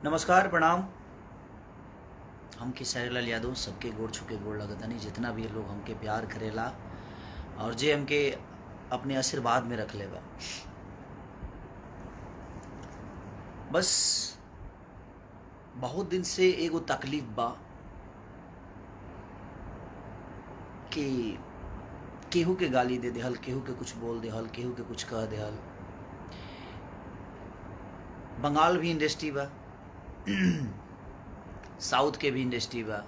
नमस्कार प्रणाम। हम खेसारी यादव सबके गोड़ छुके गोड़ लगतनी जितना भी लोग हमके प्यार करेला और जे हमके अपने आशीर्वाद में रख लेबा। बस बहुत दिन से एगो तकलीफ बा कि केहू के गाली दे देहल, केहू के कुछ बोल देहल, केहू के कुछ कह देहल। बंगाल भी इंडस्ट्री बा, साउथ के भी इंडस्ट्री बा,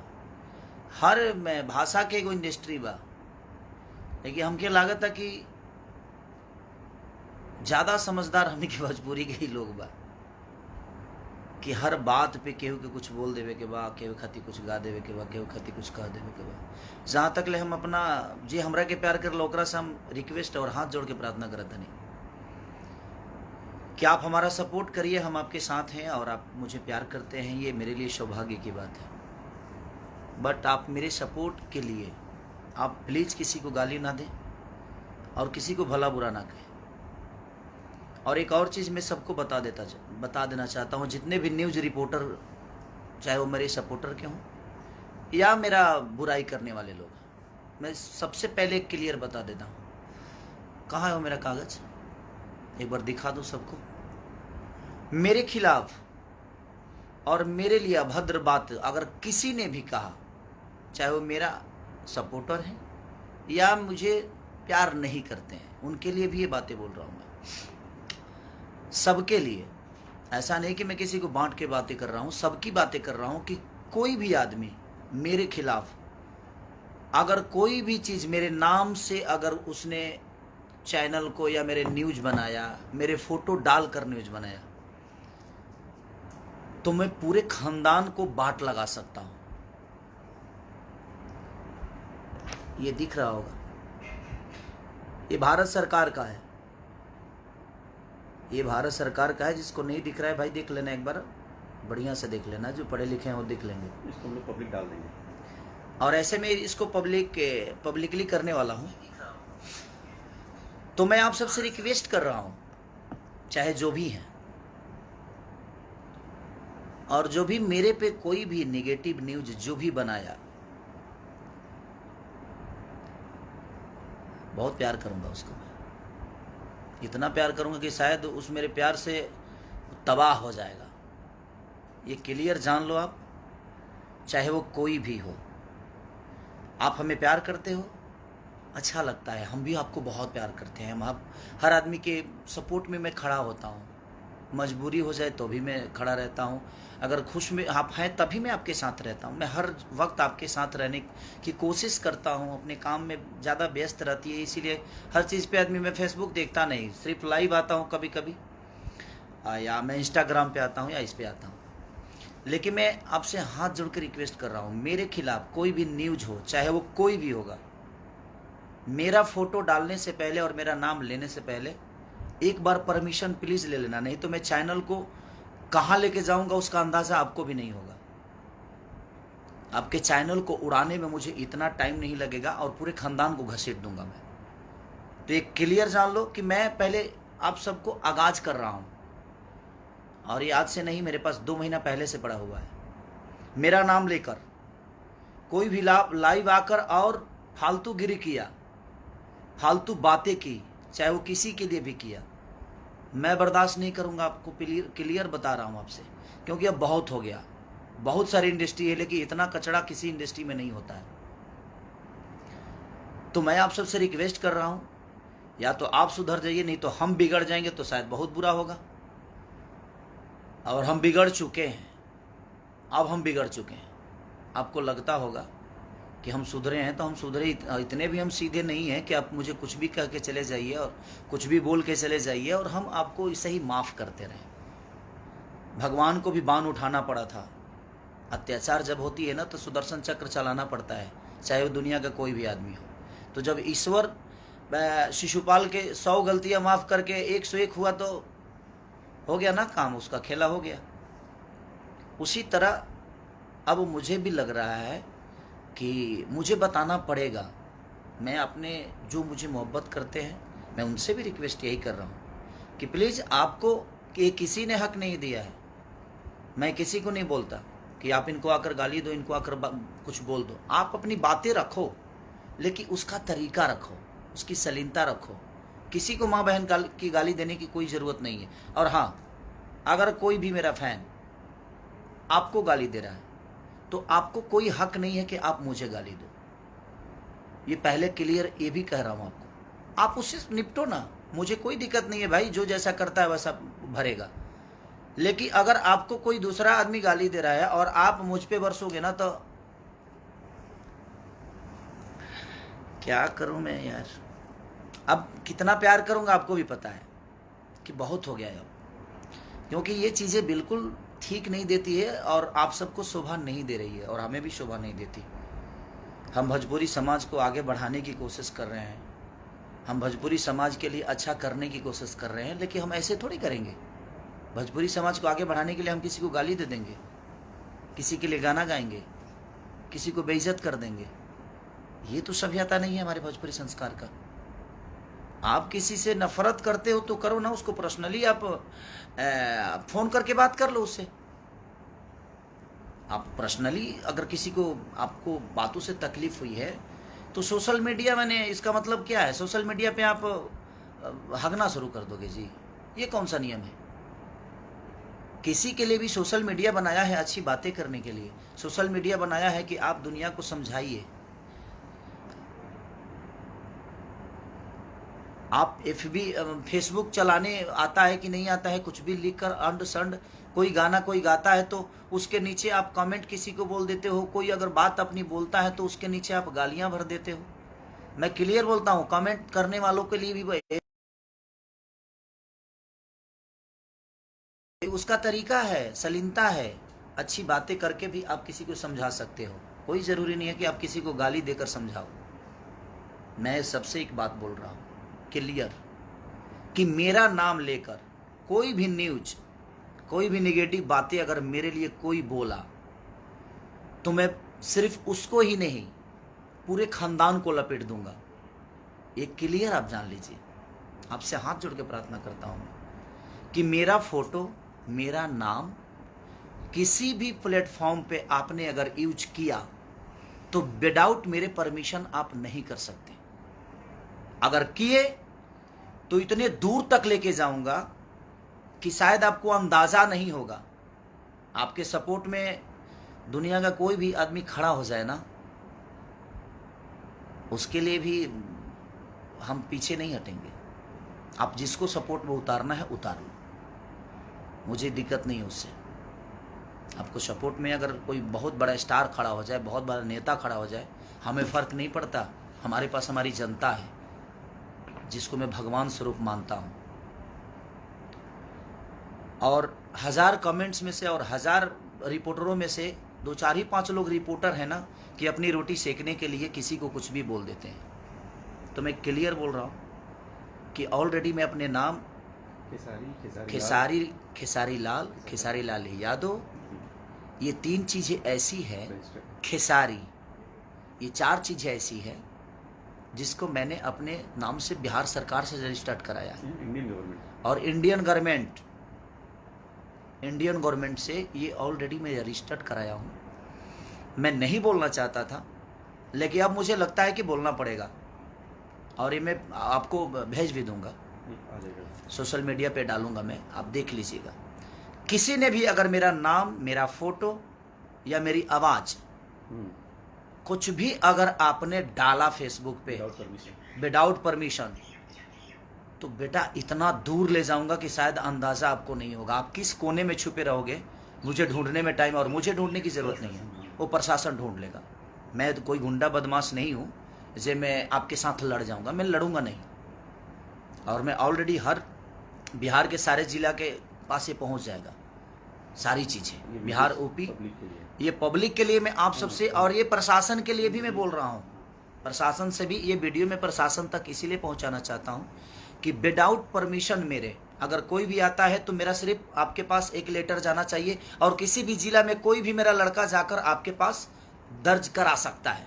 हर में भाषा के एगो इंडस्ट्री बा। लेकिन हमके लागत है कि ज़्यादा समझदार हमनी के भोजपुरी के ही लोग बा कि हर बात पे केहू के कुछ बोल देवे के बा, केहू खातिर कुछ गा देवे के बा, केहू खातिर कुछ कह देवे के बा। जहाँ तक ले हम अपना जे हमरा के प्यार कर ओकरा से हम रिक्वेस्ट और हाथ जोड़ के प्रार्थना करत हनी कि आप हमारा सपोर्ट करिए। हम आपके साथ हैं और आप मुझे प्यार करते हैं, ये मेरे लिए सौभाग्य की बात है। बट आप मेरे सपोर्ट के लिए आप प्लीज़ किसी को गाली ना दें और किसी को भला बुरा ना कहें। और एक और चीज़ मैं सबको बता देना चाहता हूँ, जितने भी न्यूज़ रिपोर्टर, चाहे वो मेरे सपोर्टर के हों या मेरा बुराई करने वाले लोग, मैं सबसे पहले क्लियर बता देता हूँ। कहाँ है वो मेरा कागज़, एक बार दिखा दो सबको। मेरे खिलाफ और मेरे लिए अभद्र बात अगर किसी ने भी कहा, चाहे वो मेरा सपोर्टर है या मुझे प्यार नहीं करते हैं, उनके लिए भी ये बातें बोल रहा हूँ मैं, सबके लिए। ऐसा नहीं कि मैं किसी को बांट के बातें कर रहा हूँ, सबकी बातें कर रहा हूँ कि कोई भी आदमी मेरे खिलाफ अगर कोई भी चीज़ मेरे नाम से अगर उसने चैनल को या मेरे न्यूज़ बनाया, मेरे फोटो डालकर न्यूज़ बनाया, तो मैं पूरे खानदान को बाट लगा सकता हूं। ये दिख रहा होगा, ये भारत सरकार का है, ये भारत सरकार का है। जिसको नहीं दिख रहा है भाई देख लेना, एक बार बढ़िया से देख लेना, जो पढ़े लिखे हैं वो देख लेंगे। इसको हम लोग पब्लिक डाल देंगे और ऐसे में इसको पब्लिकली करने वाला हूं। तो मैं आप सबसे रिक्वेस्ट कर रहा हूं, चाहे जो भी हैं, और जो भी मेरे पे कोई भी नेगेटिव न्यूज जो भी बनाया, बहुत प्यार करूंगा उसको मैं, इतना प्यार करूंगा कि शायद उस मेरे प्यार से तबाह हो जाएगा। ये क्लियर जान लो आप, चाहे वो कोई भी हो। आप हमें प्यार करते हो, अच्छा लगता है, हम भी आपको बहुत प्यार करते हैं। आप हर आदमी के सपोर्ट में मैं खड़ा होता हूँ, मजबूरी हो जाए तो भी मैं खड़ा रहता हूँ, अगर खुश में आप हैं तभी मैं आपके साथ रहता हूँ। मैं हर वक्त आपके साथ रहने की कोशिश करता हूँ। अपने काम में ज़्यादा व्यस्त रहती है, इसीलिए हर चीज़ पे आदमी, मैं फेसबुक देखता नहीं, सिर्फ लाइव आता हूँ कभी कभी, या मैं इंस्टाग्राम पे आता हूँ या इस पे आता हूँ। लेकिन मैं आपसे हाथ जोड़ के रिक्वेस्ट कर रहा हूँ, मेरे खिलाफ कोई भी न्यूज हो, चाहे वो कोई भी होगा, मेरा फोटो डालने से पहले और मेरा नाम लेने से पहले एक बार परमिशन प्लीज़ ले लेना, नहीं तो मैं चैनल को कहाँ लेके जाऊंगा उसका अंदाज़ा आपको भी नहीं होगा। आपके चैनल को उड़ाने में मुझे इतना टाइम नहीं लगेगा और पूरे खानदान को घसीट दूंगा मैं। तो एक क्लियर जान लो कि मैं पहले आप सबको आगाज कर रहा हूँ, और ये आज से नहीं, मेरे पास 2 महीना पहले से पड़ा हुआ है। मेरा नाम लेकर कोई भी लाइव आकर और फालतू गिरी किया, फालतू बातें की, चाहे वो किसी के लिए भी किया, मैं बर्दाश्त नहीं करूंगा। आपको क्लियर बता रहा हूं आपसे, क्योंकि अब बहुत हो गया। बहुत सारी इंडस्ट्री है, लेकिन इतना कचड़ा किसी इंडस्ट्री में नहीं होता है। तो मैं आप सबसे रिक्वेस्ट कर रहा हूं, या तो आप सुधर जाइए, नहीं तो हम बिगड़ जाएंगे तो शायद बहुत बुरा होगा। और हम बिगड़ चुके हैं, अब हम बिगड़ चुके हैं। आपको लगता होगा कि हम सुधरे हैं, तो हम सुधरे इतने भी हम सीधे नहीं हैं कि आप मुझे कुछ भी कह के चले जाइए और कुछ भी बोल के चले जाइए और हम आपको इसे ही माफ़ करते रहें। भगवान को भी बाण उठाना पड़ा था। अत्याचार जब होती है ना, तो सुदर्शन चक्र चलाना पड़ता है, चाहे वो दुनिया का कोई भी आदमी हो। तो जब ईश्वर शिशुपाल के 100 गलतियाँ माफ़ करके 101 हुआ, तो हो गया ना काम, उसका खेला हो गया। उसी तरह अब मुझे भी लग रहा है कि मुझे बताना पड़ेगा। मैं अपने जो मुझे मोहब्बत करते हैं, मैं उनसे भी रिक्वेस्ट यही कर रहा हूँ कि प्लीज़, आपको कि किसी ने हक नहीं दिया है, मैं किसी को नहीं बोलता कि आप इनको आकर गाली दो, इनको आकर कुछ बोल दो। आप अपनी बातें रखो, लेकिन उसका तरीका रखो, उसकी सलीनता रखो। किसी को माँ बहन की गाली देने की कोई ज़रूरत नहीं है। और हाँ, अगर कोई भी मेरा फैन आपको गाली दे रहा है तो आपको कोई हक नहीं है कि आप मुझे गाली दो। ये पहले क्लियर ये भी कह रहा हूँ आपको। आप उससे निपटो ना, मुझे कोई दिक्कत नहीं है भाई, जो जैसा करता है वैसा भरेगा। लेकिन अगर आपको कोई दूसरा आदमी गाली दे रहा है और आप मुझ पे बरसोगे ना, तो क्या करूं मैं यार। अब कितना प्यार करूंगा आपको भी पता है कि बहुत हो गया है अब, क्योंकि ये चीज़ें बिल्कुल ठीक नहीं देती है और आप सबको शोभा नहीं दे रही है और हमें भी शोभा नहीं देती। हम भोजपुरी समाज को आगे बढ़ाने की कोशिश कर रहे हैं, हम भोजपुरी समाज के लिए अच्छा करने की कोशिश कर रहे हैं, लेकिन हम ऐसे थोड़ी करेंगे। भोजपुरी समाज को आगे बढ़ाने के लिए हम किसी को गाली दे देंगे, किसी के लिए गाना गाएंगे, किसी को बेइज्जत कर देंगे? ये तो सभ्यता नहीं है हमारे भोजपुरी संस्कार का। आप किसी से नफरत करते हो तो करो ना, उसको पर्सनली आप फोन करके बात कर लो उससे। आप पर्सनली अगर किसी को, आपको बातों से तकलीफ हुई है तो सोशल मीडिया, मैंने इसका मतलब क्या है, सोशल मीडिया पे आप हगना शुरू कर दोगे जी? ये कौन सा नियम है? किसी के लिए भी सोशल मीडिया बनाया है अच्छी बातें करने के लिए, सोशल मीडिया बनाया है कि आप दुनिया को समझाइए। आप फेसबुक चलाने आता है कि नहीं आता है, कुछ भी लिख कर अंड संड, कोई गाना कोई गाता है तो उसके नीचे आप कमेंट किसी को बोल देते हो, कोई अगर बात अपनी बोलता है तो उसके नीचे आप गालियां भर देते हो। मैं क्लियर बोलता हूँ, कमेंट करने वालों के लिए भी उसका तरीका है, सलीनता है। अच्छी बातें करके भी आप किसी को समझा सकते हो, कोई ज़रूरी नहीं है कि आप किसी को गाली देकर समझाओ। मैं सबसे एक बात बोल रहा हूँ क्लियर, कि मेरा नाम लेकर कोई भी न्यूज, कोई भी नेगेटिव बातें अगर मेरे लिए कोई बोला तो मैं सिर्फ उसको ही नहीं, पूरे खानदान को लपेट दूंगा। ये क्लियर आप जान लीजिए। आपसे हाथ जोड़ के प्रार्थना करता हूँ कि मेरा फोटो, मेरा नाम किसी भी प्लेटफॉर्म पे आपने अगर यूज किया तो विदाउट मेरे परमिशन आप नहीं कर सकते। अगर किए तो इतने दूर तक लेके जाऊंगा कि शायद आपको अंदाजा नहीं होगा। आपके सपोर्ट में दुनिया का कोई भी आदमी खड़ा हो जाए ना, उसके लिए भी हम पीछे नहीं हटेंगे। आप जिसको सपोर्ट में उतारना है उतार लो, मुझे दिक्कत नहीं है उससे। आपको सपोर्ट में अगर कोई बहुत बड़ा स्टार खड़ा हो जाए, बहुत बड़ा नेता खड़ा हो जाए, हमें फ़र्क नहीं पड़ता। हमारे पास हमारी जनता है जिसको मैं भगवान स्वरूप मानता हूँ। और 1000 कमेंट्स में से और 1000 रिपोर्टरों में से 2 4 ही 5 लोग रिपोर्टर हैं ना, कि अपनी रोटी सेकने के लिए किसी को कुछ भी बोल देते हैं। तो मैं क्लियर बोल रहा हूँ कि ऑलरेडी मैं अपने नाम खेसारी लाल यादव, ये 3 चीज़ें ऐसी है, खेसारी, ये 4 चीज़ें ऐसी है जिसको मैंने अपने नाम से बिहार सरकार से रजिस्टर्ड कराया है, और इंडियन गवर्नमेंट से ये ऑलरेडी मैं रजिस्टर्ड कराया हूँ। मैं नहीं बोलना चाहता था, लेकिन अब मुझे लगता है कि बोलना पड़ेगा, और ये मैं आपको भेज भी दूंगा, सोशल मीडिया पे डालूंगा मैं, आप देख लीजिएगा। किसी ने भी अगर मेरा नाम, मेरा फोटो या मेरी आवाज़ कुछ भी अगर आपने डाला फेसबुक पे विदाउट परमिशन, तो बेटा इतना दूर ले जाऊंगा कि शायद अंदाज़ा आपको नहीं होगा। आप किस कोने में छुपे रहोगे, मुझे ढूंढने में टाइम, और मुझे ढूंढने की ज़रूरत नहीं है, वो प्रशासन ढूंढ लेगा। मैं तो कोई गुंडा बदमाश नहीं हूँ जे मैं आपके साथ लड़ जाऊंगा, मैं लड़ूंगा नहीं। और मैं ऑलरेडी हर बिहार के सारे जिला के पास ये पहुँच जाएगा सारी चीज़ें, बिहार यूपी, ये पब्लिक के लिए मैं आप सबसे, और ये प्रशासन के लिए भी मैं बोल रहा हूँ, प्रशासन से भी ये वीडियो में प्रशासन तक इसीलिए पहुँचाना चाहता हूँ कि विदाउट परमिशन मेरे अगर कोई भी आता है तो मेरा सिर्फ आपके पास एक लेटर जाना चाहिए, और किसी भी जिला में कोई भी मेरा लड़का जाकर आपके पास दर्ज करा सकता है,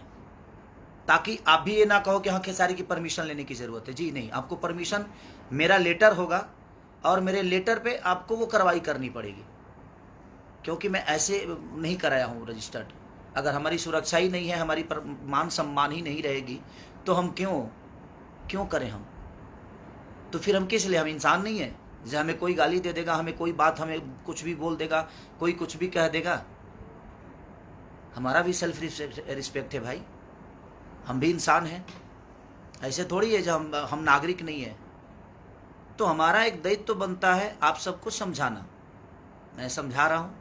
ताकि आप भी ये ना कहो कि हाँ खेसारी की परमिशन लेने की ज़रूरत है। जी नहीं, आपको परमिशन, मेरा लेटर होगा और मेरे लेटर पे आपको वो कार्रवाई करनी पड़ेगी। क्योंकि मैं ऐसे नहीं कराया हूँ रजिस्टर्ड। अगर हमारी सुरक्षा ही नहीं है, हमारी मान सम्मान ही नहीं रहेगी, तो हम क्यों करें हम? तो फिर हम किस लिए? हम इंसान नहीं है? जैसे हमें कोई गाली दे देगा, हमें कोई बात, हमें कुछ भी बोल देगा, कोई कुछ भी कह देगा, हमारा भी सेल्फ रिस्पेक्ट है भाई, हम भी इंसान हैं। ऐसे थोड़ी है जो हम नागरिक नहीं है। तो हमारा एक दायित्व तो बनता है आप सबको समझाना। मैं समझा रहा हूँ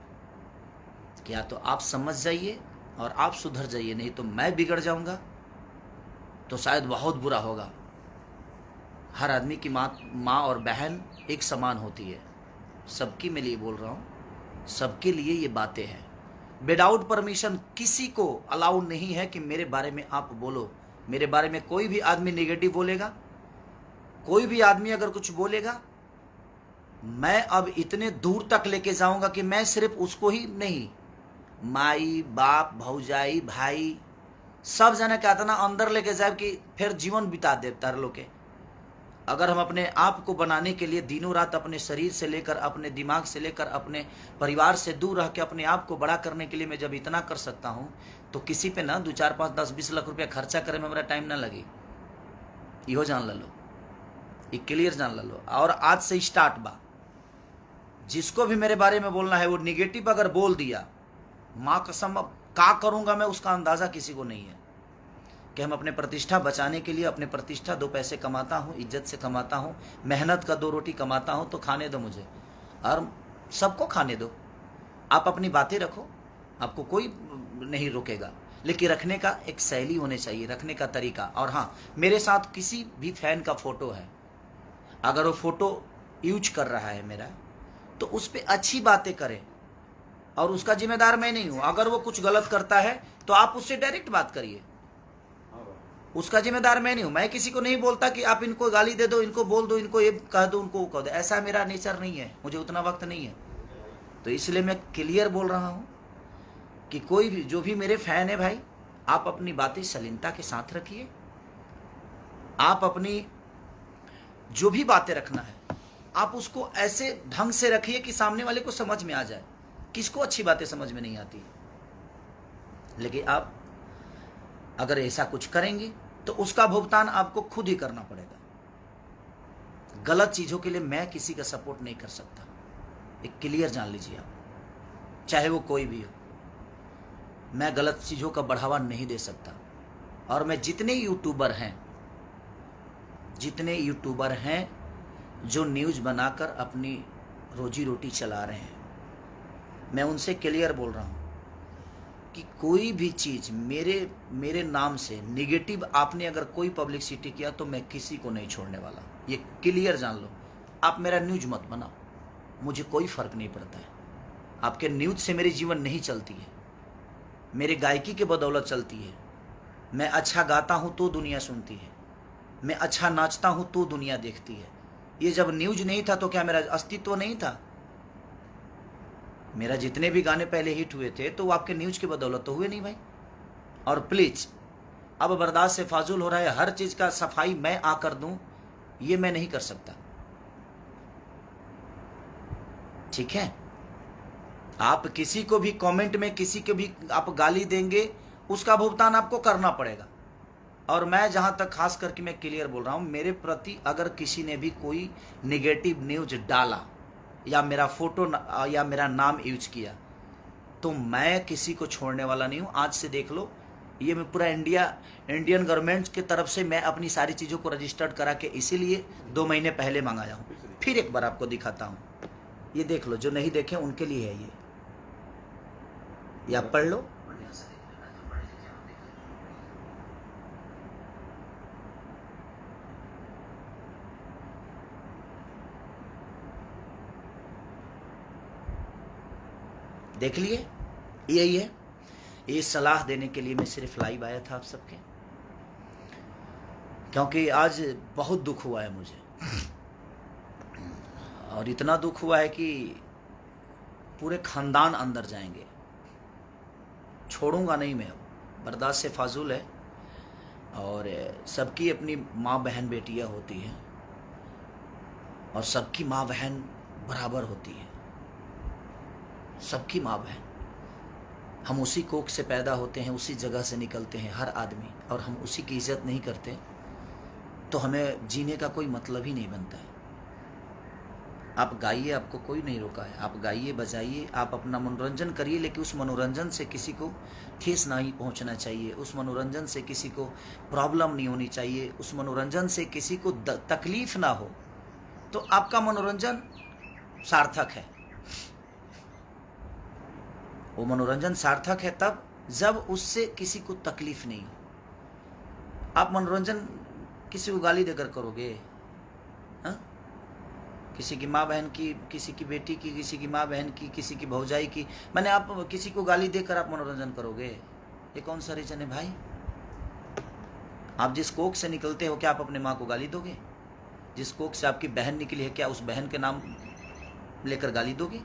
कि या तो आप समझ जाइए और आप सुधर जाइए, नहीं तो मैं बिगड़ जाऊंगा, तो शायद बहुत बुरा होगा। हर आदमी की माँ और बहन एक समान होती है, सबकी मैं लिए बोल रहा हूँ, सबके लिए ये बातें हैं। विदाउट परमिशन किसी को अलाउ नहीं है कि मेरे बारे में आप बोलो। मेरे बारे में कोई भी आदमी नेगेटिव बोलेगा, कोई भी आदमी अगर कुछ बोलेगा, मैं अब इतने दूर तक लेके जाऊंगा कि मैं सिर्फ उसको ही नहीं, माई बाप भौजाई भाई सब जना कहता ना अंदर लेके जाए कि फिर जीवन बिता दे तार लोग के। अगर हम अपने आप को बनाने के लिए दिनों रात अपने शरीर से लेकर, अपने दिमाग से लेकर, अपने परिवार से दूर रह के अपने आप को बड़ा करने के लिए मैं जब इतना कर सकता हूँ, तो किसी पे ना 2 4 5 10 20 लाख रुपया खर्चा करे में हमारा टाइम ना लगे। इहो जान लो, ये क्लियर जान लो। और आज से स्टार्ट बा, जिसको भी मेरे बारे में बोलना है वो निगेटिव अगर बोल दिया, माँ कसम अब क्या करूँगा मैं उसका अंदाज़ा किसी को नहीं है। कि हम अपने प्रतिष्ठा बचाने के लिए, अपने प्रतिष्ठा 2 पैसे कमाता हूँ, इज्जत से कमाता हूँ, मेहनत का 2 रोटी कमाता हूँ, तो खाने दो मुझे और सबको खाने दो। आप अपनी बातें रखो, आपको कोई नहीं रोकेगा, लेकिन रखने का एक शैली होनी चाहिए, रखने का तरीका। और हाँ, मेरे साथ किसी भी फैन का फ़ोटो है, अगर वो फ़ोटो यूज कर रहा है मेरा, तो उस पर अच्छी बातें करें, और उसका जिम्मेदार मैं नहीं हूँ। अगर वो कुछ गलत करता है तो आप उससे डायरेक्ट बात करिए, उसका जिम्मेदार मैं नहीं हूँ। मैं किसी को नहीं बोलता कि आप इनको गाली दे दो, इनको बोल दो, इनको ये कह दो, उनको वो कह दो। ऐसा मेरा नेचर नहीं है, मुझे उतना वक्त नहीं है। तो इसलिए मैं क्लियर बोल रहा हूँ कि कोई भी जो भी मेरे फैन है भाई, आप अपनी बातें शालीनता के साथ रखिए। आप अपनी जो भी बातें रखना है, आप उसको ऐसे ढंग से रखिए कि सामने वाले को समझ में आ जाए। किसको अच्छी बातें समझ में नहीं आती, लेकिन आप अगर ऐसा कुछ करेंगे तो उसका भुगतान आपको खुद ही करना पड़ेगा। गलत चीज़ों के लिए मैं किसी का सपोर्ट नहीं कर सकता, एक क्लियर जान लीजिए आप, चाहे वो कोई भी हो। मैं गलत चीज़ों का बढ़ावा नहीं दे सकता। और मैं जितने यूट्यूबर हैं जो न्यूज़ बनाकर अपनी रोजी रोटी चला रहे हैं, मैं उनसे क्लियर बोल रहा हूँ कि कोई भी चीज़ मेरे नाम से निगेटिव आपने अगर कोई पब्लिसिटी किया तो मैं किसी को नहीं छोड़ने वाला, ये क्लियर जान लो। आप मेरा न्यूज़ मत बनाओ, मुझे कोई फ़र्क नहीं पड़ता है। आपके न्यूज़ से मेरी जीवन नहीं चलती है, मेरे गायकी के बदौलत चलती है। मैं अच्छा गाता हूँ तो दुनिया सुनती है, मैं अच्छा नाचता हूँ तो दुनिया देखती है। ये जब न्यूज़ नहीं था तो क्या मेरा अस्तित्व नहीं था? मेरा जितने भी गाने पहले हिट हुए थे तो वो आपके न्यूज़ की बदौलत तो हुए नहीं भाई। और प्लीज़, अब बर्दाश्त से फाजुल हो रहा है, हर चीज़ का सफाई मैं आकर दूं, ये मैं नहीं कर सकता, ठीक है? आप किसी को भी कमेंट में किसी को भी आप गाली देंगे, उसका भुगतान आपको करना पड़ेगा। और मैं जहाँ तक खास करके मैं क्लियर बोल रहा हूँ, मेरे प्रति अगर किसी ने भी कोई निगेटिव न्यूज़ डाला या मेरा फोटो या मेरा नाम यूज किया, तो मैं किसी को छोड़ने वाला नहीं हूँ। आज से देख लो, ये मैं पूरा इंडियन गवर्नमेंट की तरफ से मैं अपनी सारी चीज़ों को रजिस्टर्ड करा के इसीलिए 2 महीने पहले मंगाया हूँ। फिर एक बार आपको दिखाता हूँ, ये देख लो, जो नहीं देखे उनके लिए है ये आप पढ़ लो। देख लिए, यही है। ये सलाह देने के लिए मैं सिर्फ लाइव आया था आप सबके, क्योंकि आज बहुत दुख हुआ है मुझे, और इतना दुख हुआ है कि पूरे खानदान अंदर जाएंगे, छोड़ूंगा नहीं मैं। अब बर्दाश्त से फाजुल है, और सबकी अपनी माँ बहन बेटियाँ होती हैं, और सबकी माँ बहन बराबर होती है। सबकी माँ बहन, हम उसी कोख से पैदा होते हैं, उसी जगह से निकलते हैं हर आदमी, और हम उसी की इज्जत नहीं करते तो हमें जीने का कोई मतलब ही नहीं बनता है। आप गाइए, आपको कोई नहीं रोका है, आप गाइए बजाइए, आप अपना मनोरंजन करिए, लेकिन उस मनोरंजन से किसी को ठेस नहीं पहुंचना चाहिए, उस मनोरंजन से किसी को प्रॉब्लम नहीं होनी चाहिए, उस मनोरंजन से किसी को तकलीफ ना हो, तो आपका मनोरंजन सार्थक है। वो मनोरंजन सार्थक है तब जब उससे किसी को तकलीफ नहीं हो। आप मनोरंजन किसी को गाली देकर करोगे, हाँ? किसी की माँ बहन की, किसी की बेटी की, किसी की माँ बहन की, किसी की भौजाई की, मैंने आप किसी को गाली देकर आप मनोरंजन करोगे, ये कौन सा रीजन है भाई? आप जिस कोख से निकलते हो, क्या आप अपने माँ को गाली दोगे? जिस कोख से आपकी बहन निकली है, क्या उस बहन के नाम लेकर गाली दोगे?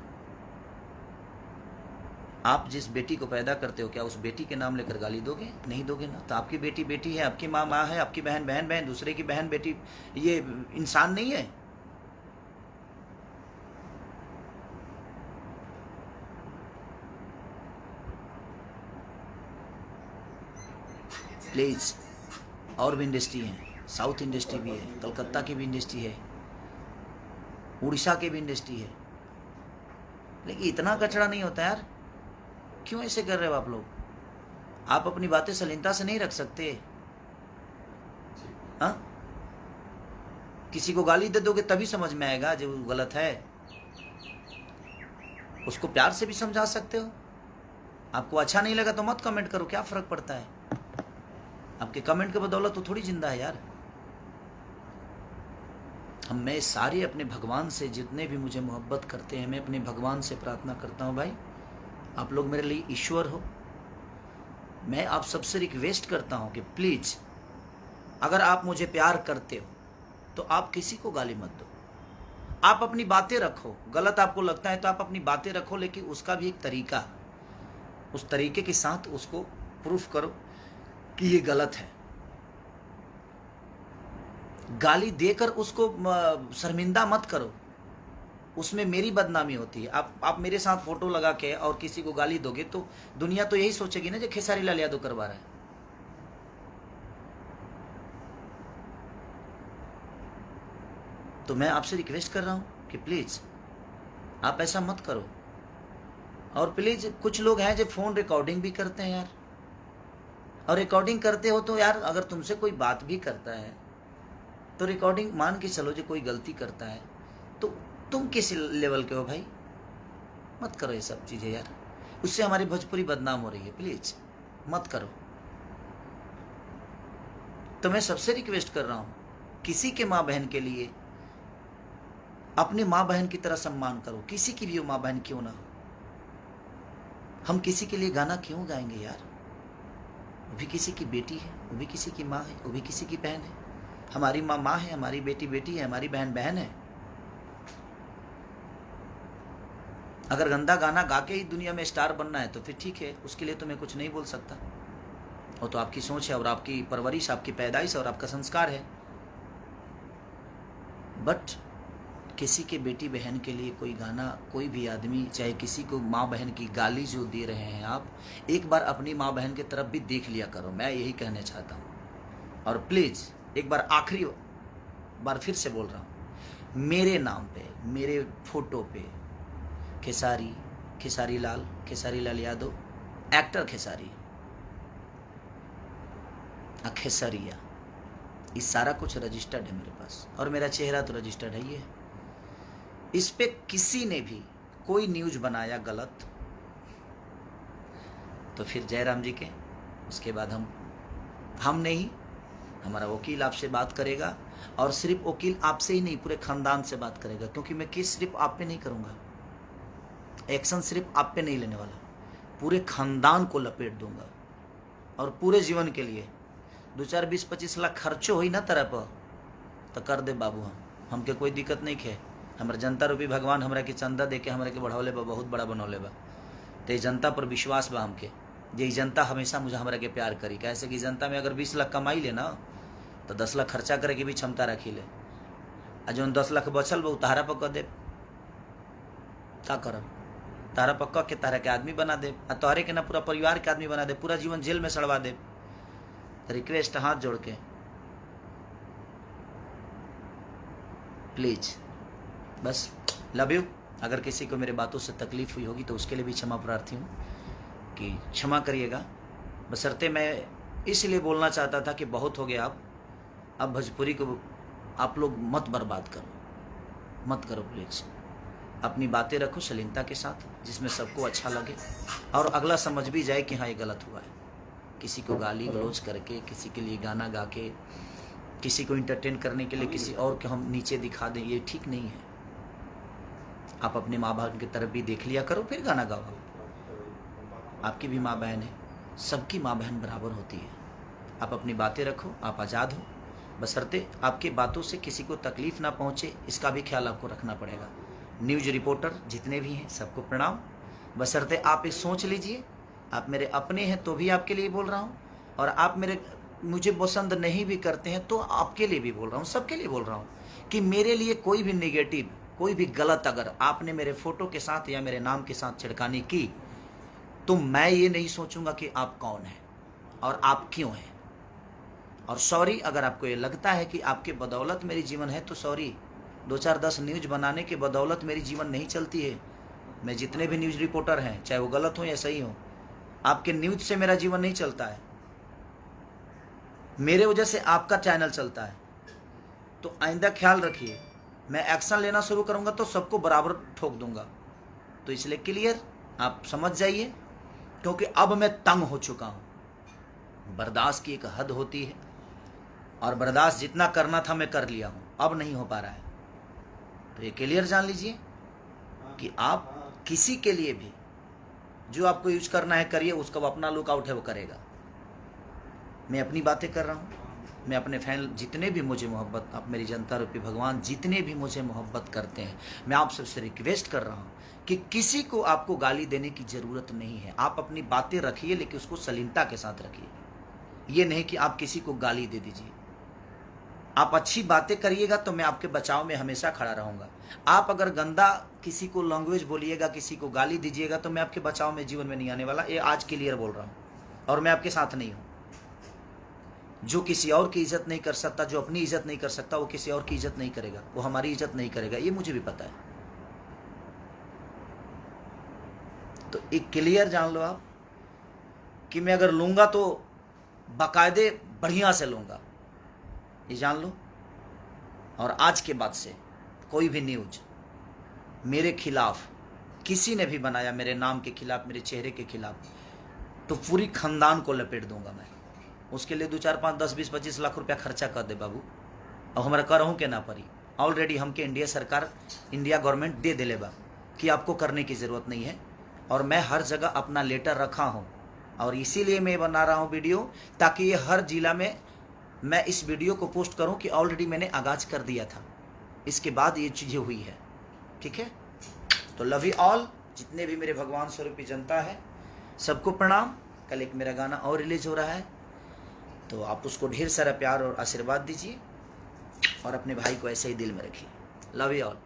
आप जिस बेटी को पैदा करते हो, क्या उस बेटी के नाम लेकर गाली दोगे? नहीं दोगे ना। तो आपकी बेटी बेटी है, आपकी माँ माँ है, आपकी बहन बहन बहन, दूसरे की बहन बेटी, ये इंसान नहीं है? प्लीज, और भी इंडस्ट्री है, साउथ इंडस्ट्री भी है, कलकत्ता की भी इंडस्ट्री है, उड़ीसा की भी इंडस्ट्री है, लेकिन इतना कचरा नहीं होता यार। क्यों ऐसे कर रहे हो आप लोग? आप अपनी बातें सलीनता से नहीं रख सकते? हाँ, किसी को गाली दे दोगे तभी समझ में आएगा जो गलत है। उसको प्यार से भी समझा सकते हो। आपको अच्छा नहीं लगा तो मत कमेंट करो, क्या फर्क पड़ता है? आपके कमेंट के बदौलत तो थोड़ी जिंदा है यार। मैं सारे अपने भगवान से, जितने भी मुझे मोहब्बत करते हैं, मैं अपने भगवान से प्रार्थना करता हूँ, भाई आप लोग मेरे लिए ईश्वर हो। मैं आप सबसे रिक्वेस्ट करता हूँ कि प्लीज, अगर आप मुझे प्यार करते हो तो आप किसी को गाली मत दो। आप अपनी बातें रखो, गलत आपको लगता है तो आप अपनी बातें रखो, लेकिन उसका भी एक तरीका, उस तरीके के साथ उसको प्रूफ करो कि ये गलत है। गाली देकर उसको शर्मिंदा मत करो, उसमें मेरी बदनामी होती है। आप मेरे साथ फोटो लगा के और किसी को गाली दोगे तो दुनिया तो यही सोचेगी ना, जो खेसारी लाल यादव करवा रहा है। तो मैं आपसे रिक्वेस्ट कर रहा हूं कि प्लीज आप ऐसा मत करो। और प्लीज, कुछ लोग हैं जो फोन रिकॉर्डिंग भी करते हैं यार, और रिकॉर्डिंग करते हो तो यार, अगर तुमसे कोई बात भी करता है तो रिकॉर्डिंग मान के चलो, जो कोई गलती करता है तो तुम किस लेवल के हो भाई? मत करो ये सब चीजें यार, उससे हमारी भोजपुरी बदनाम हो रही है। प्लीज मत करो। तो मैं सबसे रिक्वेस्ट कर रहा हूं, किसी के माँ बहन के लिए अपने माँ बहन की तरह सम्मान करो, किसी की भी माँ बहन क्यों ना हो। हम किसी के लिए गाना क्यों गाएंगे यार? वो भी किसी की बेटी है, वो भी किसी की माँ है, वो भी किसी की बहन है। हमारी माँ माँ है, हमारी बेटी बेटी है, हमारी बहन बहन है। अगर गंदा गाना गा के ही दुनिया में स्टार बनना है तो फिर ठीक है, उसके लिए तो मैं कुछ नहीं बोल सकता। वो तो आपकी सोच है और आपकी परवरिश, आपकी पैदाइश और आपका संस्कार है। बट किसी के बेटी बहन के लिए कोई गाना, कोई भी आदमी, चाहे किसी को माँ बहन की गाली जो दे रहे हैं आप, एक बार अपनी माँ बहन की तरफ भी देख लिया करो। मैं यही कहना चाहता हूँ। और प्लीज़ एक बार, आखिरी बार फिर से बोल रहा हूँ, मेरे नाम पे, मेरे फोटो पे खेसारी लाल यादव, एक्टर खेसारी, खेसरिया, ये सारा कुछ रजिस्टर्ड है मेरे पास, और मेरा चेहरा तो रजिस्टर्ड है। ये इस पे किसी ने भी कोई न्यूज बनाया गलत तो फिर जयराम जी के, उसके बाद हम नहीं, हमारा वकील आपसे बात करेगा, और सिर्फ वकील आपसे ही नहीं, पूरे खानदान से बात करेगा, क्योंकि मैं केस सिर्फ आप पे नहीं करूँगा, एक्शन सिर्फ आप पे नहीं लेने वाला, पूरे खानदान को लपेट दूंगा। और पूरे जीवन के लिए 2, 4, 20, 25 लाख खर्चो हुई ना तरह पर तो कर दे बाबू। हमके कोई दिक्कत नहीं है। हमारे जनता रूपी भगवान हमरा के चंदा दे के हमरा के बढ़ौले बा, बहुत बड़ा बनौले बा। तो जनता पर विश्वास बा हमके, जे जनता हमेशा मुझे हमरा के प्यार करी। कैसे कि जनता में अगर 20 लाख कमाई ले ना तो 10 लाख खर्चा करे के भी क्षमता रखी ले, आ जो 10 लाख बचल बा उतारा पर कर दे, का करब? तारा पक्का के तारा के आदमी बना दे, तोहरे के ना पूरा परिवार के आदमी बना दे, पूरा जीवन जेल में सड़वा दे। रिक्वेस्ट हाथ जोड़ के प्लीज, बस लव यू। अगर किसी को मेरे बातों से तकलीफ हुई होगी तो उसके लिए भी क्षमा प्रार्थी हूँ कि क्षमा करिएगा। बशर्ते मैं इसलिए बोलना चाहता था कि बहुत हो गया, अब भोजपुरी को आप लोग मत बर्बाद करो, मत करो प्लीज़। अपनी बातें रखो शालीनता के साथ, जिसमें सबको अच्छा लगे और अगला समझ भी जाए कि हाँ ये गलत हुआ है। किसी को गाली गलौज करके, किसी के लिए गाना गा के, किसी को इंटरटेन करने के लिए किसी और को हम नीचे दिखा दें, ये ठीक नहीं है। आप अपने माँ बाप की तरफ भी देख लिया करो, फिर गाना गाओ। आपकी भी माँ बहन है, सबकी माँ बहन बराबर होती है। आप अपनी बातें रखो, आप आज़ाद हो, बशर्ते आपकी बातों से किसी को तकलीफ़ ना पहुँचे, इसका भी ख्याल आपको रखना पड़ेगा। न्यूज़ रिपोर्टर जितने भी हैं सबको प्रणाम। बशर्ते आप ये सोच लीजिए, आप मेरे अपने हैं तो भी आपके लिए बोल रहा हूँ, और आप मुझे पसंद नहीं भी करते हैं तो आपके लिए भी बोल रहा हूँ, सबके लिए बोल रहा हूँ कि मेरे लिए कोई भी नेगेटिव, कोई भी गलत अगर आपने मेरे फ़ोटो के साथ या मेरे नाम के साथ छिड़कानी की तो मैं ये नहीं सोचूंगा कि आप कौन हैं और आप क्यों हैं। और सॉरी, अगर आपको ये लगता है कि आपके बदौलत मेरी जीवन है तो सॉरी। 2 4 10 न्यूज़ बनाने के बदौलत मेरी जीवन नहीं चलती है। मैं जितने भी न्यूज़ रिपोर्टर हैं, चाहे वो गलत हो या सही हो, आपके न्यूज़ से मेरा जीवन नहीं चलता है। मेरे वजह से आपका चैनल चलता है। तो आइंदा ख्याल रखिए, मैं एक्शन लेना शुरू करूंगा तो सबको बराबर ठोक दूंगा। तो इसलिए क्लियर आप समझ जाइए, क्योंकि अब मैं तंग हो चुका हूं। बर्दाश्त की एक हद होती है, और बर्दाश्त जितना करना था मैं कर लिया हूं, अब नहीं हो पा रहा है। तो ये क्लियर जान लीजिए कि आप किसी के लिए भी जो आपको यूज करना है करिए, उसका वो अपना लुकआउट है वो करेगा। मैं अपनी बातें कर रहा हूँ, मैं अपने फैन जितने भी मुझे मोहब्बत, आप मेरी जनता रूपी भगवान जितने भी मुझे मोहब्बत करते हैं, मैं आप सबसे रिक्वेस्ट कर रहा हूँ कि किसी को आपको गाली देने की ज़रूरत नहीं है। आप अपनी बातें रखिए, लेकिन उसको शालीनता के साथ रखिए। ये नहीं कि आप किसी को गाली दे दीजिए। आप अच्छी बातें करिएगा तो मैं आपके बचाव में हमेशा खड़ा रहूँगा। आप अगर गंदा किसी को लैंग्वेज बोलिएगा, किसी को गाली दीजिएगा, तो मैं आपके बचाव में जीवन में नहीं आने वाला। ये आज क्लियर बोल रहा हूँ, और मैं आपके साथ नहीं हूँ। जो किसी और की इज्जत नहीं कर सकता, जो अपनी इज्जत नहीं कर सकता, वो किसी और की इज्जत नहीं करेगा, वो हमारी इज्जत नहीं करेगा, ये मुझे भी पता है। तो एक क्लियर जान लो आप कि मैं अगर लूँगा तो बाकायदे बढ़िया से लूँगा, ये जान लो। और आज के बाद से कोई भी न्यूज मेरे खिलाफ किसी ने भी बनाया, मेरे नाम के खिलाफ, मेरे चेहरे के खिलाफ, तो पूरी खानदान को लपेट दूंगा मैं। उसके लिए 2 4 5 10 20 25 लाख रुपया खर्चा कर दे बाबू, और हमारा करहूँ के ना पड़ी। ऑलरेडी हमके इंडिया सरकार, इंडिया गवर्नमेंट दे दिले बा कि आपको करने की ज़रूरत नहीं है। और मैं हर जगह अपना लेटर रखा हूँ, और इसीलिए मैं बना रहा हूँ वीडियो, ताकि ये हर जिला में मैं इस वीडियो को पोस्ट करूँ कि ऑलरेडी मैंने आगाज़ कर दिया था, इसके बाद ये चीज़ें हुई है। ठीक है, तो लव यू ऑल, जितने भी मेरे भगवान स्वरूपी जनता है, सबको प्रणाम। कल एक मेरा गाना और रिलीज हो रहा है, तो आप उसको ढेर सारा प्यार और आशीर्वाद दीजिए, और अपने भाई को ऐसे ही दिल में रखिए। Love you all.